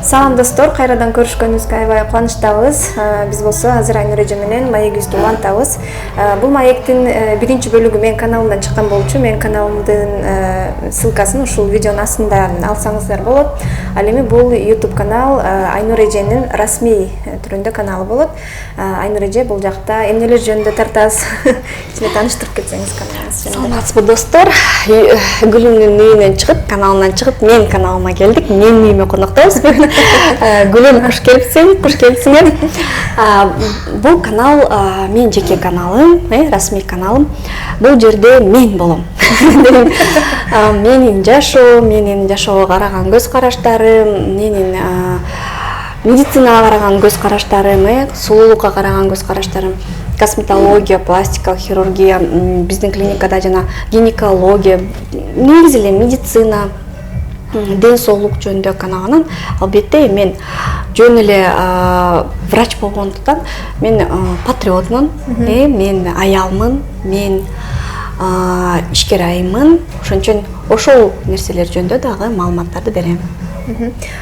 Салам достор, кайрадан көрүшкөнүбүзгө аябай кубанычтабыз. Биз болсо азыр Айнур эже менен маегибизди улантабыз. Бул маектин биринчи бөлүгү менин каналымдан чыккан болчу. Менин каналымдын ссылкасын ушул видеонун астында алсаңыздар болот. Ал эми бул YouTube канал Айнур эженин расмий түрүндө каналы болот. Айнур эже бул жакта эмнелер жөнүндө тартабыз. Кичине тааныштырып кетсеңиз каналыңыз жөнүндө. Саламатсызбы достор. Гүлүмдүн үйүнөн чыгып, каналынан чыгып, менин каналыма келдик. Менин үйүмө коноктобуз. Гүлүм, куш келипсиңер. Бул канал менин жеке каналым, расмий каналым. Бул жерде мен болом. Менин жашоого караган көз караштарым, менин медицинага караган көз караштарым, сулуулукка караган көз караштарым, косметология, пластикалык хирургия, биздин клиникада жана гинекология, негизи эле медицина, ден соолук жөнүндө каналынан албетте мен жөн эле врач болгондуктан мен патриотмун, мен аялмын, мен ишкер айыммын. Ошон үчүн ошол нерселер жөнүндө дагы маалыматтарды берем.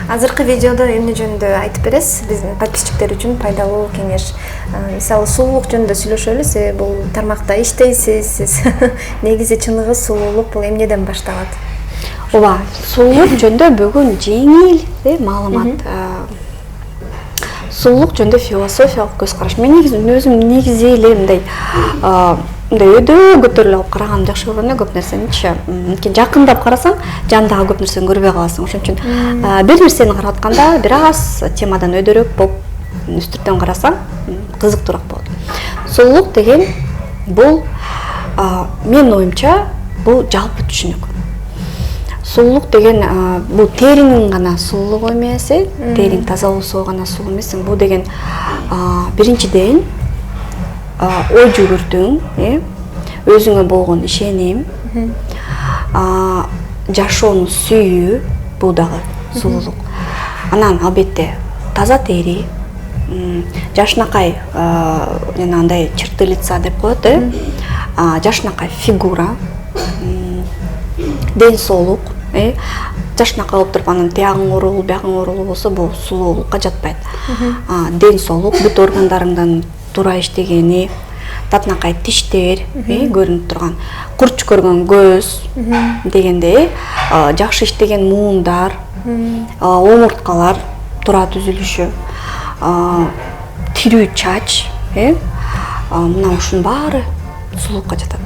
Азыркы видеодо эмне жөнүндө айтып бересиз? Биздин подписчиктер үчүн пайдалуу кеңеш. Мисалы сулуулук жөнүндө сүйлөшөлү. Сиз бул тармакта иштейсиз. Сиз негизи чыныгы сулуулук бул эмнеден башталат? Ооба, сулуулук жөнүндө бүгүн жеңил маалымат. Сулуулук жөнүндө философиялык көз караш. Мен өзүм негизи эле мындай өйдө көтөрүлүп алып караганды жакшы көргөн көп нерсеничи. Жакындап карасаң, жандагы көп нерсени көрбөй каласың. Ошон үчүн бир нерсени карап атканда бир аз темадан өйдөрөөк болуп, үстүртөн карасаң, кызыктуураак болот. Сулуулук деген бул менин оюмча бул жалпы түшүнүк. Сулуулук деген бул теринин гана сулуулугу эмес, терин таза болсо гана сулуу эмес. Бул деген биринчиден ой жүгүртүүң, өзүңө болгон ишеним, жашоону сүйүү, бул дагы сулуулук. Анан албетте таза тери, жашынакай жана андай черты лица деп коет, жашынакай фигура, ден соолук, жашынакай болуп туруп анан тиягың оорулуу, биягың оорулуу болсо бул сулуулукка жатпайт. Ден соолук, бүт органдарыңдан туура иштегени, татынакай тиштер, көрүнүп турган, курч көргөн көз дегенде, жакшы иштеген муундар, омурткалар туура түзүлүшү, тирүү чач, мына ушунун баары сулуулукка жатат.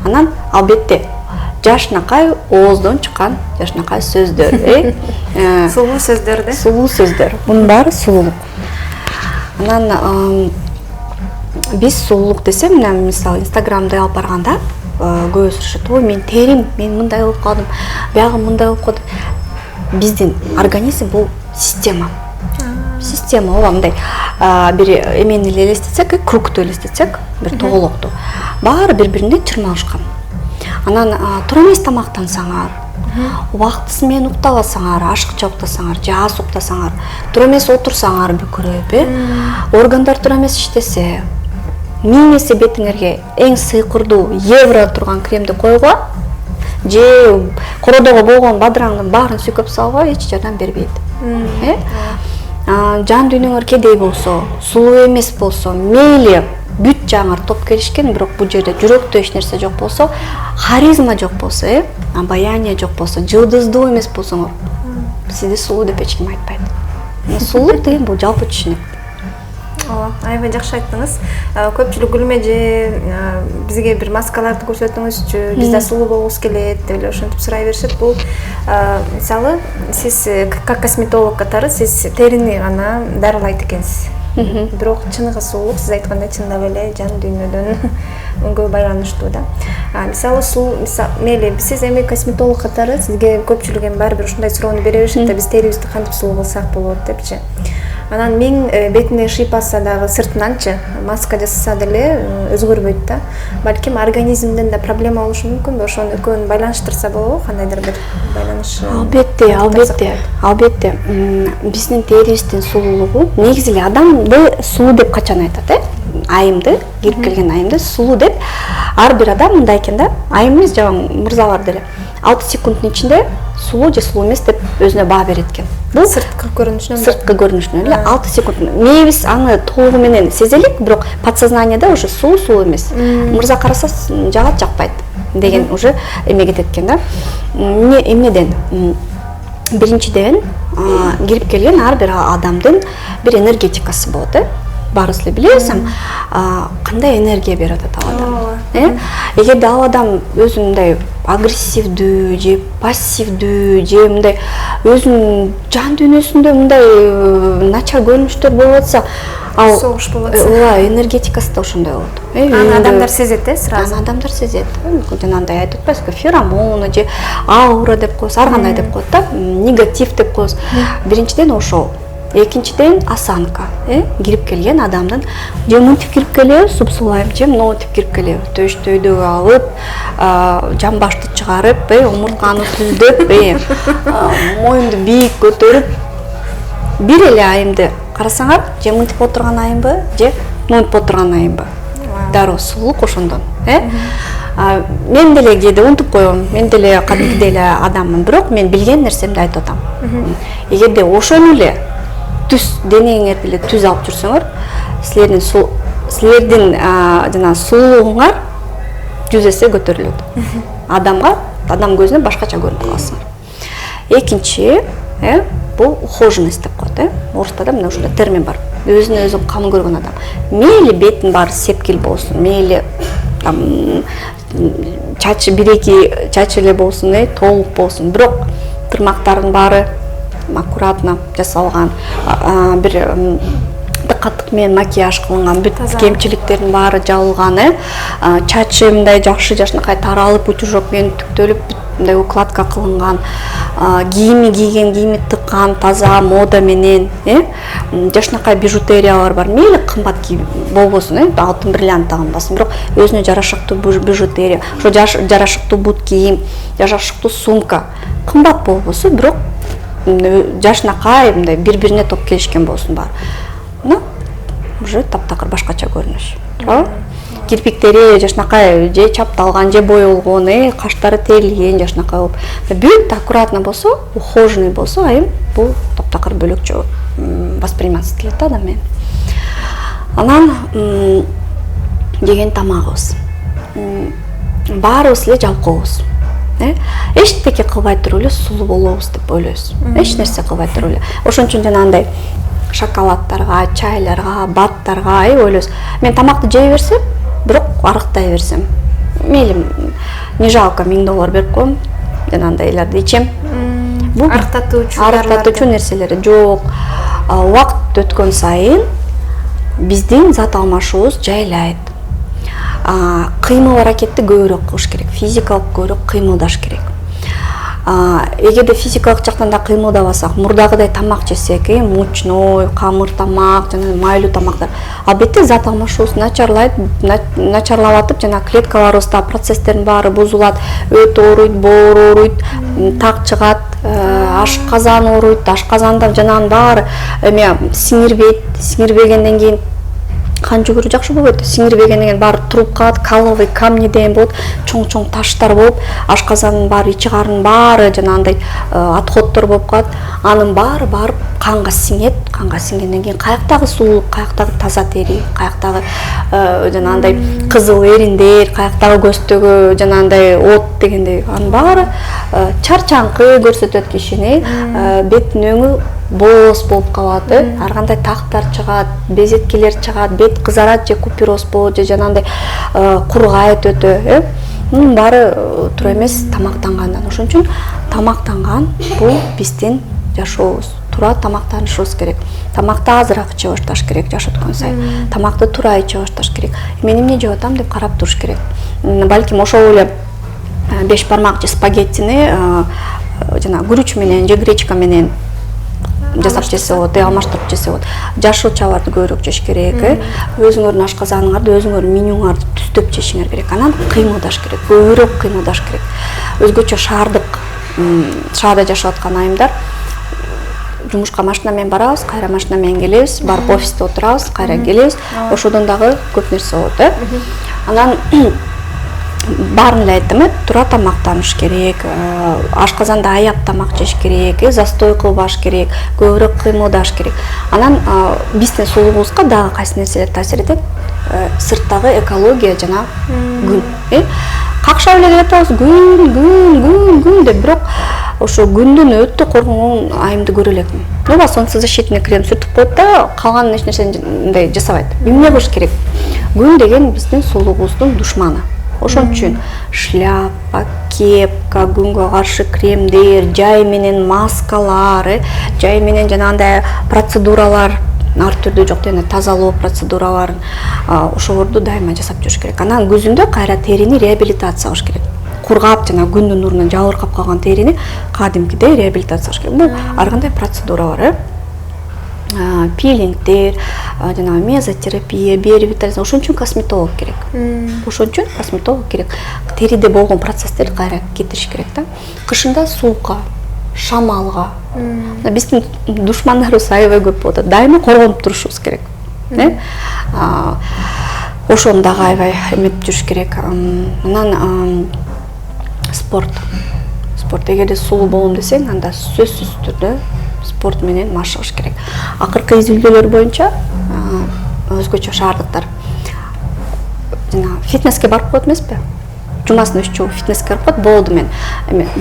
Анан албетте жашынакай ооздон чыккан жашынакай сөздөр, Сулуу сөздөр да? Сулуу сөздөр. Мунун баары сулуулук. Анан биз сулуулук десе, мына мисалы Инстаграмды алып барганда көбү сурашат: "Ой, мен терим, мен мындай болуп калдым, биягым мындай болуп калды." Биздин организм бул система. Система, ооба, мындай бир эмени эле элестетсек, кругту элестетсек, бир тоголокту. Баары бири-бирине чырмалышкан. Анан туура эмес тамактансаңар, убактысы менен уктабасаңар, ашыкча уктасаңар, же аз уктасаңар, туура эмес отурсаңар бүкүрөп, органдар туура эмес иштесе, миң эсе бетиңерге эң сыйкырдуу евро турган кремди койгула, же кородого болгон бадыраңдын баарын сүйкөп салгыла, эч жардам бербейт. Жан дүйнөңөр кедей болсо, сулуу эмес болсо, мейли бүт жаңар топ келишкен, бирок бул жерде жүрөктө эч нерсе жок болсо, харизма жок болсо, обаяние жок болсо, жылдыздуу эмес болсоңор, сизди сулуу деп эч ким айтпайт. Сулуулук деген бул жалпы түшүнүк. Аябай жакшы айттыңыз. Көпчүлүк Гүлүм эже бизге бир маскаларды көрсөтүңүзчү, биз да сулуу болгубуз келет деп эле ошентип сурай беришет. Бул мисалы сиз как косметолог катары сиз терини гана дарылайт экенсиз. Бирок чыныгы сулуулук сиз айткандай чындап эле жан дүйнөдөн байланыштуу да. Мисалы мейли сиз эми косметолог катары сизге көпчүлүк эми баары бир ушундай суроону бере беришет да, биз терибизди кантип сулуу кылсак болот депчи. Анан миң бетине шыйпаса дагы сыртынанчы маска жасаса деле өзгөрбөйт да. Балким организмден да проблема болушу мүмкүнбү? Ошону экөөнү байланыштырса болобу? Кандайдыр бир байланыш? Албетте. Биздин терибиздин сулуулугу негизи эле адамды сулуу деп качан айтат, айымды, кирип келген айымды сулуу деп ар бир адам мындай экен да, айым эмес жабан мырзалар деле 6 секунддун ичинде сулуу же сулуу эмес деп өзүнө баа берет экен. Бул сырткы көрүнүшүнөн эле 6 секунд. Мээбиз аны толугу менен сезелик, бирок подсознаниеда уже сулуу эмес. Мырза караса жагат, жакпайт деген уже эме кетет экен да. Эмнеден? Биринчиден, кирип келген ар бир адамдын бир энергетикасы болот, баарыбыз эле билебиз, кандай энергия берип атат ал адам. Эгерде ал адам өзүн мындай агрессивдүү же пассивдүү же мындай өзүнүн жан дүйнөсүндө мындай начар көрүнүштөр болуп атса, ал согуш болуп атса, ооба, энергетикасы да ошондой болот. Аны адамдар сезет, сразу. Аны адамдар сезет. Жанагындай айтып атпайбызбы, феромоны же аура деп коебуз, ар кандай деп коет да, негатив деп коебуз. Биринчиден ошол. Экинчиден осанка. Кирип келген адамдын же мынтип кирип келеби, супсулайм, же монтип кирип келеби. Төштөйдөгү алып, жамбашты чыгарып, омуртканы түздөп, моюнду бийик көтөрүп, бир эле айымды карасаңар, же мынтип отурган айымбы, же монтип отурган айымбы. Дароо сулуулук ошондон. Мен деле кээде унутуп коем, мен деле кадимкидей эле адаммын, бирок мен билген нерсемди айтып атам. Эгерде ошону эле түз денеңерди эле түз алып жүрсөңөр, силердин жана сулуулугуңар 100 эсе көтөрүлөт. Адам көзүнө башкача көрүнүп каласыңар. Экинчи, бул ухоженность деп коет, орусча да мына ушундай термин бар. Өзүнө өзү кам көргөн адам. Мейли бетин баары сепкил болсун, мейли чачы бир-эки чачы эле болсун, толук болсун, бирок тырмактардын баары аккуратно жасалган, бир дыкаттык менен макияж кылынган, бүт кемчиликтердин баары жабылган, чачы мындай жакшы жакшынакай таралып, утюжок менен түктөлүп, мындай укладка кылынган, кийими кийген, кийими тыккан, таза мода менен, жакшынакай бижутериялар бар. Мейли кымбат болбосун, алтын бриллиант тагынбасын, бирок өзүнө жарашыктуу бижутерия, ошо жарашыктуу бут кийим, жарашыктуу сумка, кымбат болбосу, бирок жакшынакай мындай бири-бирине топ келишкен болсун бар. Уже таптакыр башкача көрүнүш. Кирпиктери жакшынакай же чапталган, же боелгон, каштары терилген жакшынакай болуп, бүт аккуратно болсо, ухоженный болсо, айым бул таптакыр бөлөкчө восприниматься этилет да адам менен. Анан жеген тамагыбыз. Баарыбыз эле жалкообуз. Эчтеке кылбай туруп эле сулуу болобуз деп ойлойбуз. Эч нерсе кылбай туруп эле. Ошон үчүн жанагындай шоколадтарга, чайларга, баттарга ойлойбуз. Мен тамакты жей берсем, бирок арыктай берсем, мейли не жалко $1000 берип коем, жанагындай элерди ичем. Бул арыктатуучу нерселер жок. Убакыт өткөн сайын биздин зат алмашуубуз жайлайт. Кыймыл аракетти көбүрөөк кылыш керек, физикалык көбүрөөк кыймылдаш керек. Эгерде физикалык жактан да кыймылдабасак, мурдагыдай тамак жесек, мучной, камыр тамак, жана майлуу тамактар, албетте зат алмашуубуз начарлап атып, жана клеткаларыбызда процесстердин баары бузулат, өт ооруйт, боор ооруйт, так чыгат, ашказан ооруйт, ашказанда жанагынын баары эме сиңирбегенден кийин кан жүгүрүү жакшы болбойт. Сиңирбегенден кийин баары туруп калат, каловый камни деген болот, чоң-чоң таштар болуп, ашказандын баары, ичи карынын баары жанагындай отходдор болуп калат. Анын баары барып канга сиңет, канга сиңгенден кийин каяктагы сулуулук, каяктагы таза тери, каяктагы жанагындай кызыл эриндер, каяктагы көздөгү жанагындай от дегендей, анын баары чарчаңкы көрсөтөт кишини, беттин өңү боз болуп калат, ар кандай тактар чыгат, безеткелер чыгат, бет кызарат же купероз болот же жанагындай кургайт өтө, мунун баары туура эмес тамактангандан. Ошон үчүн тамактанган бул биздин жашообуз. Туура тамактанышыбыз керек. Тамакты азыраак иче башташ керек жаш өткөн сайын. Тамакты туура иче башташ керек. Мен эмне жеп атам деп карап туруш керек. Балким ошол эле 5 бармак же спагеттини жана күрүч менен же гречка менен жасап жесе болот, алмаштырып жесе болот. Жашыл чабарды көбүрөөк жеш керек, өзүңөрдүн ашказаныңарды, өзүңөрдүн менюңарды түздөп жешиңер керек. Анан кыймылдаш керек, көбүрөөк кыймылдаш керек. Өзгөчө шаардык, шаарда жашап аткан айымдар жумушка машина менен барабыз, кайра машина менен келебиз, барып офисте отурабыз, кайра келебиз. Ошодон дагы көп нерсе болот, Анан баарын эле айттым, туура тамактаныш керек, ашказанда аяп тамак жеш керек, застой кылбаш керек, көбүрөөк кыймылдаш керек. Анан биздин сулугубузга дагы кайсы нерселер таасир этет? Сырттагы экология жана күн. Какшап эле жатабыз, күн деп, бирок ошо күндүн өтө коргонгон айымды көрө элекмин. Болбосо защитный крем сүртүп коет да, калган эч нерсени жасабайт. Эмне кылыш керек? Күн деген биздин сулугубуздун душманы. Ошон үчүн шляпа, кепка, күнгө каршы кремдер, жай менен маскалар, жай менен жанагындай процедуралар, ар түрдүү жок дегенде тазалоо процедураларын ошолорду дайыма жасап жүрүш керек. Анан күзүндө кайра терини реабилитациялаш керек. Кургап жана күндүн нурунан жабыркап калган терини кадимкидей реабилитациялаш керек. Бул ар кандай процедуралар, пилингдер, жана мезотерапия, биоревитализация. Ошон үчүн косметолог керек. Териде болгон процесстерди кайра кетириш керек да. Кышында суукка, шамалга. Биздин душмандарыбыз аябай көп болот. Дайыма коргонуп турушубуз керек. Ошону дагы аябай эметип жүрүш керек. Анан спорт. Эгерде сулуу болом десең, анда сөзсүз түрдө спорт менен машыгыш керек. Акыркы изилдөөлөр боюнча өзгөчө шаардыктар жана фитнеске барып коет эмеспи? Жумасына 3 жолу фитнеске барып коет, болду мен.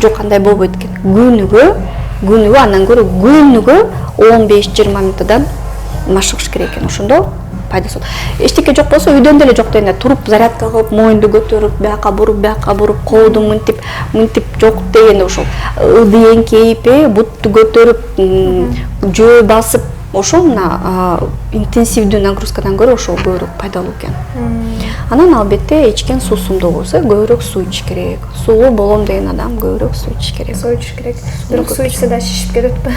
Жок, андай болбойт экен. Күнүгө андан көрө күнүгө 15-20 минуттан машыгыш керек экен. Ошондо пайдасы болот. Эчтеке жок болсо, үйдөн деле жок дегенде туруп зарядка кылып, моюнду көтөрүп, бияка буруп, колду мынтип жок дегенде ошол ыдыйын кейип, бутту көтөрүп, жөө басып, ошол интенсивдүү нагрузкадан көрө ошол көбүрөөк пайдалуу экен. Анан албетте ичкен суусундуу болсо көбүрөөк суу ичиш керек. Сулуу болом деген адам көбүрөөк суу ичиш керек. Бирок суу ичсе да шишип кететпи?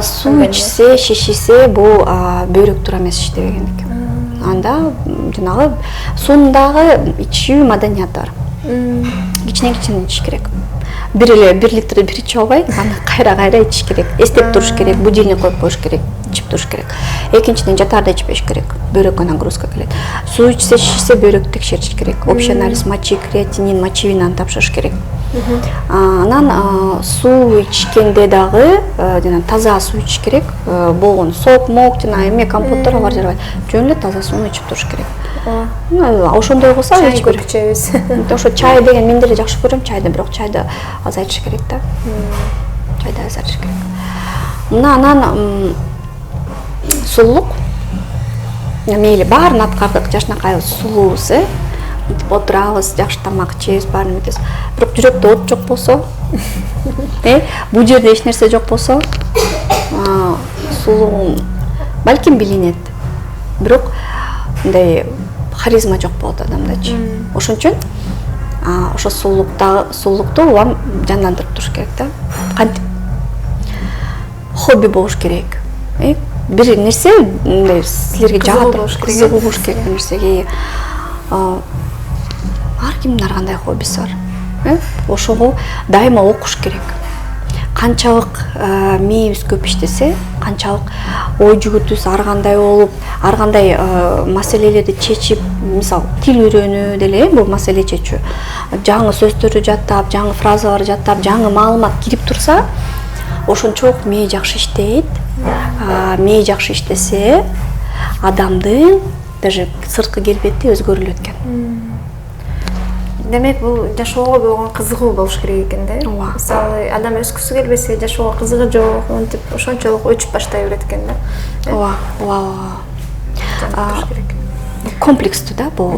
Суу ичсе, шишисе, бул бөйрөк туура эмес иштебегендик. Анда жанагы суундагы ичүү маданияты бар. Кичине ичиш керек. 1 литрди бир ичип албай, аны кайра ичиш керек. Эстеп туруш керек, будильник коюп коюш керек, ичип туруш керек. Экинчиден жатаарда ичпеш керек. Бөйрөккө нагрузка келет. Суу ичсе, шишсе, бөйрөктү текшериш керек. Общий анализ мочи, креатинин, мочевинаны тапшырыш керек. Анан суу ичкенде дагы жана таза суу ичиш керек. Болгон сок, жана эме компоттор бар жарабайт. Жөн эле таза сууну ичип туруш керек. Ошондой кылса чай көп ичебиз. Ошо чай деген мен деле жакшы көрөм чайды, бирок чайды азайтыш керек да. Анан сулуулук мейли баарын аткардык, жашынакайбыз, сулуубуз, отурабыз, жакшы тамак жейбиз, баарын эметебиз. Бирок жүрөктө от жок болсо, бул жерде эч нерсе жок болсо, сулуу балким билинет. Бирок мындай харизма жок болот адамдачы. Ошон үчүн ошо сулуулукту улам жандандырып туруш керек да. Кантип хобби болуш керек. Бир нерсе мындай силерге жагат, кызыгуу болуш керек нерсеге. Ар кимдин ар кандай хоббиси бар. Ошого дайыма окуш керек. Канчалык мээбиз көп иштесе, канчалык ой жүгүртүүбүз ар кандай болуп, ар кандай маселелерди чечип, мисалы тил үйрөнүү деле бул маселе чечүү. Жаңы сөздөрдү жаттап, жаңы фразаларды жаттап, жаңы маалымат кирип турса, ошончолук мээ жакшы иштейт. Мээ жакшы иштесе, адамдын даже сырткы келбети өзгөрүлөт экен. Демек, бул жашоого болгон кызыгуу болуш керек экен да. Мисалы, адам өскүсү келбесе, жашоого кызыгы жок, мынтип ошончолук өчүп баштай берет экен да. Комплекстүү да, бул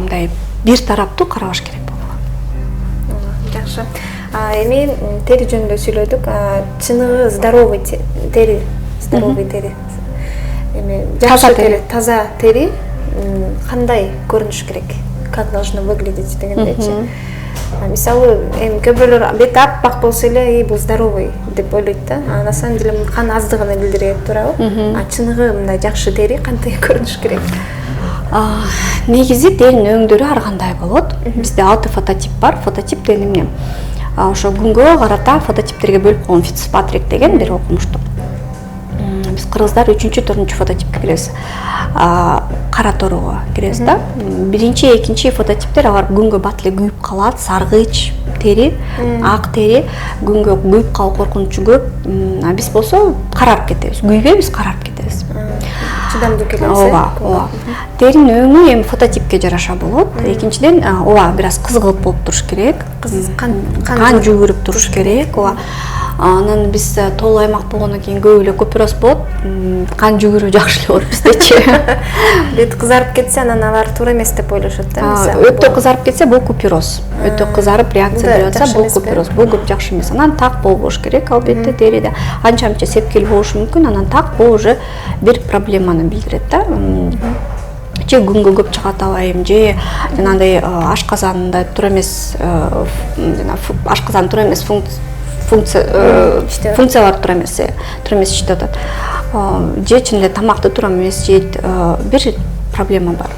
мындай бир тараптуу карабаш керек болот. Жакшы. Эми тери жөнүндө сүйлөдүк. Чыныгы здоровый тери. Эми таза тери кандай көрүнүш керек? Как должно выглядеть дегендечи. Мисалы, көп бирөөлөр бети аппак болсо эле, бул здоровый деп ойлойт да. На самом деле кан аздыгын билдирет, туурабы? Чыныгы мындай жакшы тери кандай көрүнүш керек? Негизи теринин өңдөрү ар кандай болот. Бизде 6 фототип бар. Фототип деген эмне? ошо күнгө карата фототиптерге бөлүп койгон Фицпатрик деген бир окумуштук. Биз кыргыздар 3-4 фототипке киребиз. Кара торого киребиз да. Биринчи, экинчи фототиптер алар күнгө бат эле күйүп калат, саргыч тери, ак тери, күнгө күйүп калуу коркунучу көп. Биз болсо карарып кетебиз. Күйбөйбүз, карарып кетебиз. Чыдамдуу келебиз. Ооба. Теринин өңү эми фототипке жараша болот. Экинчиден, бир аз кызгылт болуп туруш керек. Кан жүгүрүп туруш керек. Анан биз толуу аймак болгондон кийин көп эле купюроз болот. Кан жүгүрүү жакшы эле болот биздечи. Бет кызарып кетсе, анан алар туура эмес деп ойлошот да. Өтө кызарып кетсе, бул купюроз. Өтө кызарып реакция берип атса, бул купюроз. Бул көп жакшы эмес. Анан так болбош керек, албетте териде. Анча-мынча сепкил болушу мүмкүн, анан так бул уже бир проблеманы билдирет да. Же күнгө көп чыга атабайм, же жанагындай ашказанда туура эмес, ашказан туура эмес функциялар туура эмес иштеп атат. Же чын эле тамакты туура эмес жейт, бир проблема бар.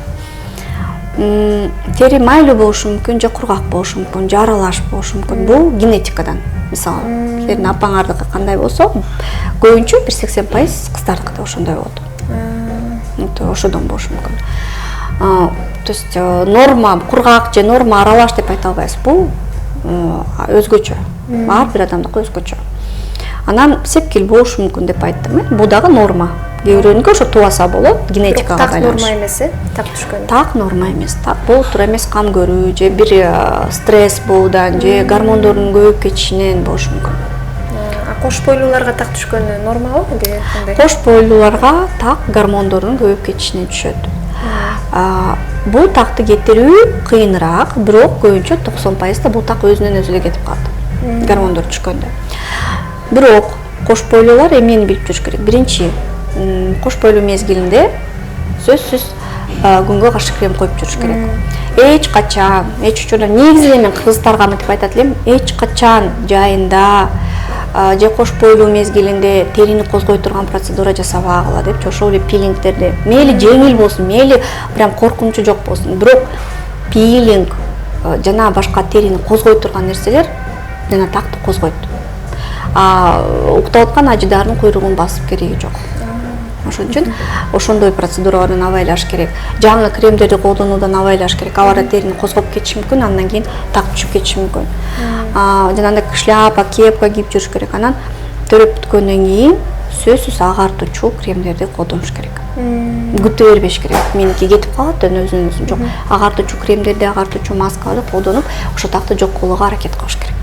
Тери майлуу болушу мүмкүн, же кургак болушу мүмкүн, же аралаш болушу мүмкүн. Бул генетикадан. Мисалы, силердин апаңардыкы кандай болсо, көбүнчө 80% кыздардыкы да ошондой болот. Ошодон болушу мүмкүн. То есть норма кургак же норма аралаш деп айта албайбыз. Бул өзгөчө. Ар бир адамдыкы өзгөчө. Анан сепкил болушу мүмкүн деп айттым. Бул дагы норма. Кээ бирөөнүкү ошо тубаса болот, генетикага байланыш. Так норма эмес, так түшкөн. Так норма эмес. Так бул туура эмес кан көрүү, же бир стресс болуудан, же гормондордун көбөйүп кетишинен болушу мүмкүн. Кош бойлууларга так түшкөнү нормалбы же кандай? Кош бойлууларга так гормондордун көбөйүп кетишинен түшөт. Бул такты кетирүү кыйыныраак, бирок көбүнчө 90% бул так өзүнөн өзү эле кетип калат. Гормондор түшкөндө. Бирок кош бойлуулар эмнени билип жүрүш керек? Биринчи, кош бойлуу мезгилинде сөзсүз күнгө каршы крем коюп жүрүш керек. Эч качан, эч учурда негизи мен кыздарга мынтип айтат элем, эч качан жайында же кош бойлуу мезгилинде терини козгой турган процедура жасабагыла депчи, ошол эле пилингтерди. Мейли жеңил болсун, мейли прям коркунучу жок болсун, бирок пилинг жана башка терини козгой турган нерселер жана такты козгойт. Уктап аткан ажыдардын куйругун басып кереги жок. Ошон үчүн ошондой процедуралардан абайлаш керек. Жаңы кремдерди колдонуудан абайлаш керек. Алар терини козгоп кетиши мүмкүн, андан кийин так түшүп кетиши мүмкүн. Жанагындай шляпа, кепка кийип жүрүш керек. Анан төрөп бүткөндөн кийин сөзсүз агартуучу кремдерди колдонуш керек. Күтө бербеш керек. Меники кетип калат, өзүнүн жок. Агартуучу кремдерди, агартуучу маскаларды колдонуп, ошо такты жок кылууга аракет кылыш керек.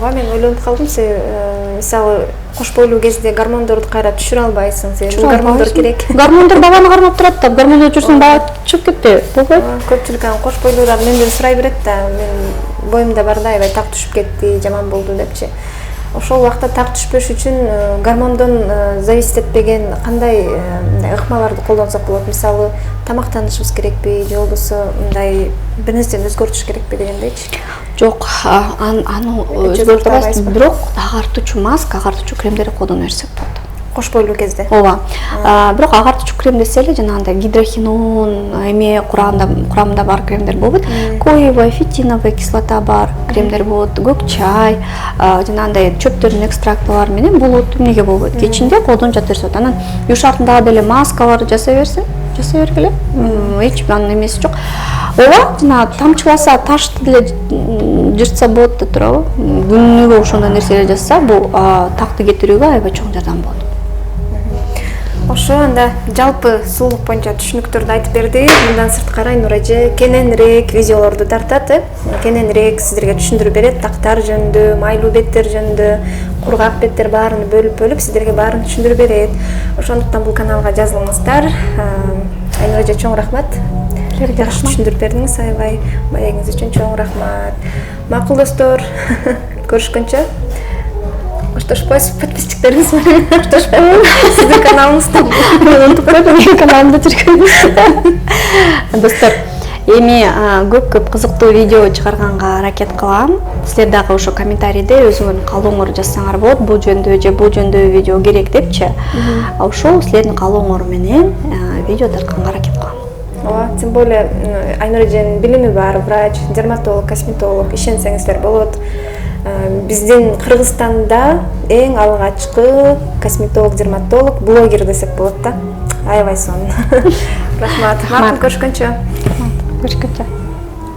Мен ойлонуп калдым, сен мисалы кош бойлуу кезде гормондорду кайра түшүрө албайсың, сен гормондор керек. Гормондор бабаны кармап турат да, гормондор жүрсөң бала чыгып кетпейби? Болбойт. Көпчүлүк кош бойлуулар менден сурай берет да, мен боюмда бар да, аябай так түшүп кетти, жаман болду депчи. Ошол убакта так түшпөш үчүн гормондон зависит этпеген кандай ыкмаларды колдонсок болот? Мисалы, тамактанышыбыз керекпи, же болбосо мындай бир нерсени өзгөртүш керекпи дегендейчи? Жок, аны өзгөртө албайбыз, бирок агартуучу маска, агартуучу кремдерди колдоно берсек болот. Кош бойлуу кезде. Ооба. Бирок агартуучу крем десе эле жанагындай гидрохинон эме курамында бар кремдер болбойт. Коевая, фитиновая кислота бар кремдер болот, көк чай, жанагындай чөптөрдүн экстрактылары менен болот. Эмнеге болбойт? Кечинде колдонуп жата берсе болот. Анан юш артындагы деле маскаларды жасай бергиле. Эч анын эмеси жок. Ооба, жана тамчыласа, ташты деле жыртса болот да турабы? Күнүгө ошондой нерселер жасаса, бул такты кетирүүгө аябай чоң жардам болот. Ошо анда жалпы сулуулук боюнча түшүнүктөрдү айтып берди. Мындан сырткары Айнур эже кененирээк видеолорду тартат, кененирээк сиздерге түшүндүрүп берет, тактар жөнүндө, майлуу беттер жөнүндө, кургак беттер баарын бөлүп сиздерге баарын түшүндүрүп берет. Ошондуктан бул каналга жазылыңыздар. Айнур эже чоң рахмат. Жакшы түшүндүрүп бердиңиз, аябай маегиңиз үчүн чоң рахмат. Макул достор, көрүшкөнчө. Коштошпойсуз, подписчиктериңиз менен коштошпойбу? Сиздин каналыңызда унутуп койдум, менин каналымда жүргөнбүз. Достор, эми көп кызыктуу видео чыгарганга аракет кылам. Силер дагы ошо комментарийде өзүңөрдүн каалооңорду жазсаңар болот, бул жөнүндө же бул жөнүндө видео керек депчи. Ошол силердин каалооңор менен видео тартканга аракет кылам. ооба, тем более Айнур эженин билими бар, врач, дерматолог, косметолог, ишенсеңиздер болот. Биздин Кыргызстанда эң алгачкы косметолог, дерматолог, блогер десек болот да. Аябай сонун. Рахмат. Маркум, көрүшкөнчө. Көрүшкөнчө.